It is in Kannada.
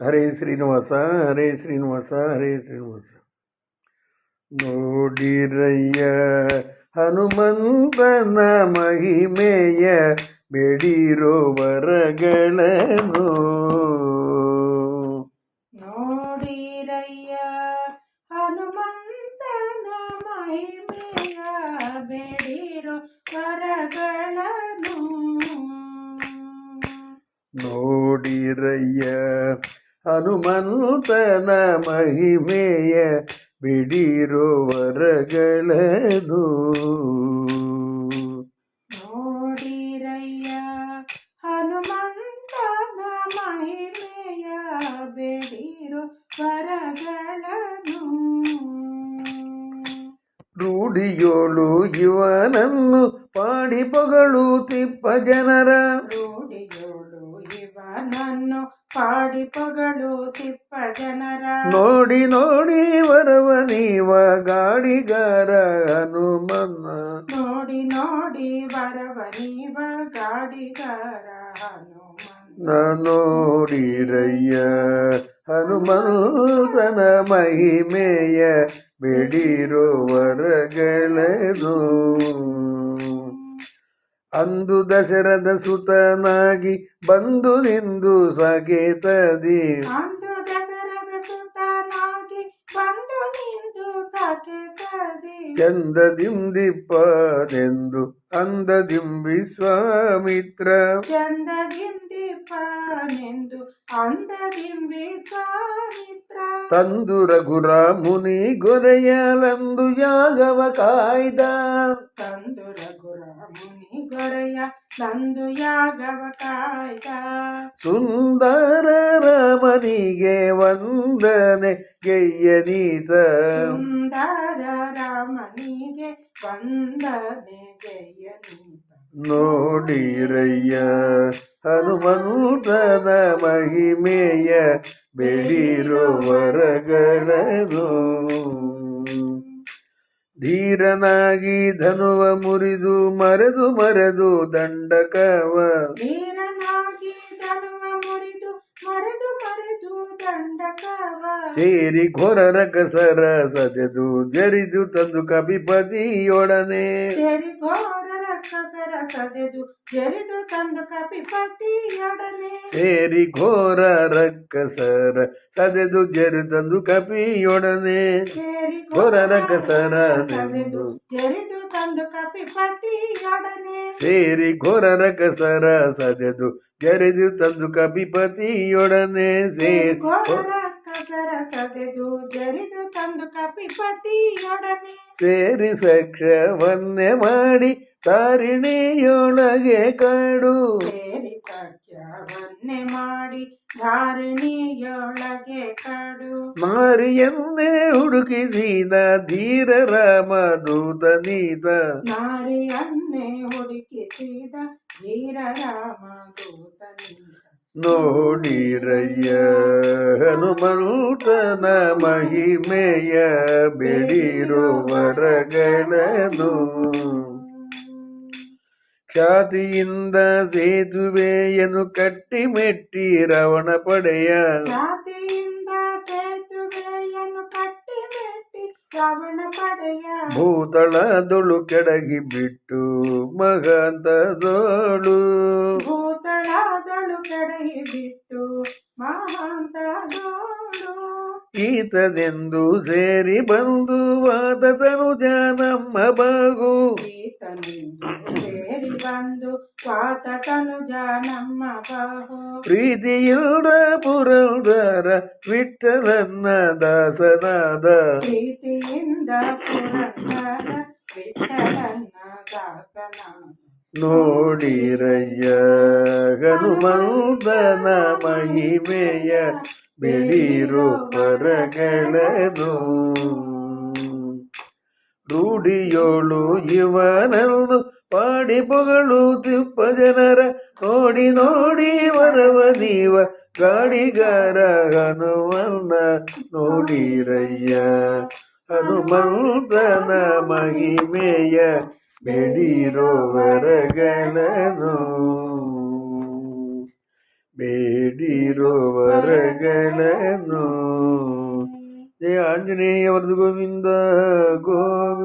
ಹರೇ ಶ್ರೀನಿವಾಸ ಹರೇ ಶ್ರೀನಿವಾಸ ಹರೇ ಶ್ರೀನಿವಾಸ. ನೋಡಿರಯ್ಯ ಹನುಮಂತನ ಮಹಿಮೆಯ, ಬೇಡಿರೋ ವರಗಳನ್ನು. ನೋಡಿರಯ್ಯ ಹನುಮಂತನ ಮಹಿಮೆಯ, ಬೇಡಿರೋ ವರಗಳನ್ನು. ನೋಡಿರಯ್ಯ ಹನುಮಂತನ ಮಹಿಮೆಯ, ಬಿಡಿರೋ ವರಗಳನ್ನು. ನೋಡಿರಯ್ಯ ಹನುಮಂತನ ಮಹಿಮೆಯ, ಬೇಡಿರೋ ವರಗಳನ್ನು. ರೂಢಿಯೋಳು ಇವನನ್ನು ಪಾಡಿ ಪೊಗಳುತ್ತಿಪ್ಪ ಜನರ. ರೂಢಿಯೋಳು ಇವನನ್ನು ಪಾಡಿ ಪೊಗಳುತ್ತಿಪ್ಪ ಜನರ. ನೋಡಿ ನೋಡಿ ವರವ ನೀವ ಗಾಡಿಗಾರ ಹನುಮನ್ನ. ನೋಡಿ ನೋಡಿ ವರವ ನೀವ ಗಾಡಿಗಾರ ಹನುಮನ್ನ. ನೋಡಿರಯ್ಯ ಹನುಮಂತನ ಮಹಿಮೆಯ, ಬೇಡಿರೋ ವರಗಳನ್ನು. ಅಂದು ದಶರಥ ಸುತನಾಗಿ ಬಂದು ನಿಂದು ಸಾಕೇತದಿ. ಅಂದು ದಶರಥ ಸುತನಾಗಿ ಬಂದು ನಿಂದು ಸಾಕೇತದಿ. ಚಂದದಿಂದಿಪ್ಪನೆಂದು ಅಂದದಿಂ ವಿಶ್ವಾಮಿತ್ರ. ಚಂದದಿಂದಿಪ್ಪನೆಂದು ಅಂದದಿಂ ವಿಶ್ವಾಮಿತ್ರ. ತಂದು ರಘುರ ಮುನಿ ಗೊರೆಯಲಂದು ಯಾಗವ ಕಾಯ್ದ. ತಂದು ರಘುರ ಮುನಿ ಗೊರೆಯ ತಂದು ಯಾಗವ ಕಾಯ್ದ. ಸುಂದರ ರಾಮನಿಗೆ ವಂದನೆ ಗೈಯನೀತ. ಸುಂದರ ರಾಮನಿಗೆ ವಂದನೆ ಗೈಯನೀತ. ನೋಡಿರಯ್ಯ ಹನುಮಂತನ ಮಹಿಮೆಯ, ಬೇಡಿರೋ ವರಗಳನ್ನು. ಧೀರನಾಗಿ ಧನುವ ಮುರಿದು ಮರೆದು ಮರೆದು ದಂಡಕವ. ಧೀರನಾಗಿ ಧನುವ ಮುರಿದು ಮರೆದು ಮರೆದು ದಂಡಕವ. ಸೇರಿ ಘೋರರ ಕಸರ ಸದೆದು ಜರಿದು ತಂದು ಕಪಿಪತಿಯೊಡನೆ. ಸೇರಿ ಘೋರರ ಕಸರ ಸದೆದು ಜರಿದು ತಂದು ಕಪಿಪತಿಯೊಡನೆ. ಸೇರಿ ಘೋರ ರಕ್ಕಸರ ಸದೆದು ಜರಿ ತಂದು ಕಪಿಯೊಡನೆ. ಸೇರಿ ಘೋರ ರಕ್ಕಸರ ಸದೆದು ಜರಿದು ತಂದು ಕಪಿಪತಿಯೊಡನೆ. ಸೇರಿ ಘೋರ ರಕ್ಕಸರ ಸದೆದು ಜರಿದು ತಂದು ಕಪಿಪತಿಯೊಡನೆ. ಸೇರಿ ಘೋರ ಕಸರ ಸದೆದು ಜರಿದು ತಂದು ಕಪಿಪತಿಯೊಡನೆ. ಸೇರಿ ಸಖ್ಯವನ್ನೇ ಮಾಡಿ ತಾರಿಣಿಯೊಳಗೆ ಕಾಡು. ಸೇರಿ ಸಖ್ಯವನ್ನೇ ಮಾಡಿ ಧಾರಿಣಿಯೊಳಗೆ ಕಾಡು. ಮಾರಿಯನ್ನೇ ಹುಡುಕಿಸಿದ ಧೀರ ರಾಮ ದೂತನೀತ. ನಾರಿಯನ್ನೇ ಹುಡುಕಿಸಿದ ಧೀರ ರಾಮ ದೂತನೀತ. ನೋಡಿರಯ್ಯ ಹನುಮಂತನ ಮಹಿಮೆಯ, ಬೇಡಿರೋ ವರಗಳನ್ನು. ಖ್ಯಾತಿಯಿಂದ ಸೇತುವೆಯನ್ನು ಕಟ್ಟಿ ಮೆಟ್ಟಿ ರಾವಣ ಪಡೆಯ. ಜಾತಿಯಿಂದ ಸೇತುವೆಯನ್ನು ಕಟ್ಟಿ ಮೆಟ್ಟಿ ರಾವಣ ಪಡೆಯ. ಭೂತಳದೊಳು ಕೆಡಗಿ ಬಿಟ್ಟು ಮಹಾಂತದೋಳು. ಭೂತಳದೊಳು ಕೆಡಗಿ ಬಿಟ್ಟು ಮಹಾಂತದೋಳು. ಈತನೆಂದು ಸೇರಿ ಬಂದು ವಾದ ತನುಜ ನಮ್ಮ ಬಾಗು. ಈತನೆಂದು ಸೇರಿ ಬಂದು ವಾತ ತನುಜ ನಮ್ಮ ಬಾಹು. ಪ್ರೀತಿಯಿಲ್ದ ಪುರಂದರ ವಿಠಲನ್ನ ದಾಸನಾದ. ಪ್ರೀತಿಯಿಂದ ಪುರಂದರ ವಿಠಲನ್ನ ದಾಸನಾದ. ನೋಡಿರಯ್ಯ ಹನುಮಂತನ ಮಹಿಮೆಯ, ಬೇಡಿರೋ ವರಗಳನ್ನು. ರೂಢಿಯೋಳು ಇವನನ್ನು ಪಾಡಿ ಪೊಗಳುತ್ತಿಪ್ಪ ಜನರ. ನೋಡಿ ನೋಡಿ ವರವ ನೀವ ಗಾಡಿಗಾರ ಹನುಮನ್ನ. ನೋಡಿರಯ್ಯ ಹನುಮಂತನ ಮಹಿಮೆಯ, ಬೇಡಿರೋ ವರಗಳನ್ನು. ಬೇಡಿರೋ ವರಗಳನ್ನು. ಜಯ ಆಂಜನೇಯ ವರದು ಗೋವಿಂದ ಗೋವಿಂದ.